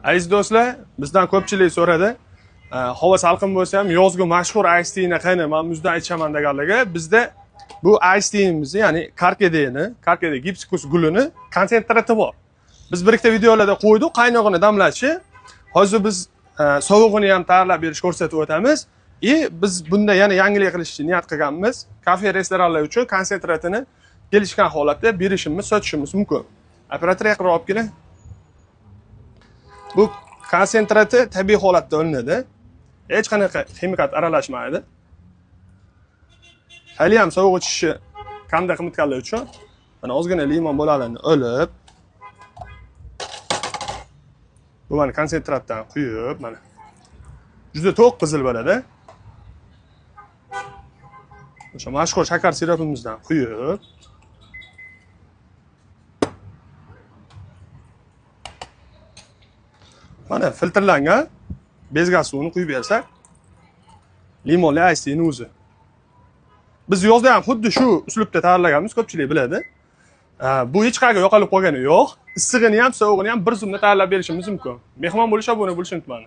Aziz do'stlar, bizdan ko'pchilik so'radi. Havo salqin bo'lsa ham yozgi mashhur ice tea'ni qani men muzda aytaman deganlarga, bizda bu ice tea'mizni, ya'ni karkede gibskus gulini konsentrati bor. Biz bir ikkita videolarda qo'ydik, qaynog'ini damlatishi. Hozir biz sovug'ini ham tayyorlab berish ko'rsatib o'tamiz. Biz bunda yana yangilik qilishni niyat qilganmiz. Kafe restoranlar uchun konsentratini kelishgan holatda berishimiz, sotishimiz mumkin. Operator yaqinroq olib keling. Bu konsentrati tabiiy holatda olinadi. Hech qanaqa ximikat aralashmaydi. Hali ham sovuq ichishi qanday qilmayotganlar uchun mana ozgina limon bolalarini olib, bu mana konsentratdan quyib, mana juda to'q qizil bo'ladi. O'sha mashhur shakar sirapimizdan quyib, mana filtrlangan bezgaz suvini quyib bersak, limonli ice tea'ni o'zi. Biz yozda ham xuddi shu uslubda tayyorlaganmiz, ko'pchilik biladi. Bu hech qayerga yo'qolib qolgani yo'q. Issig'ini ham, sovug'ini ham bir zumda tayyorlab berishimiz mumkin. Mehmon bo'lish, obuna bo'lishni unutmang.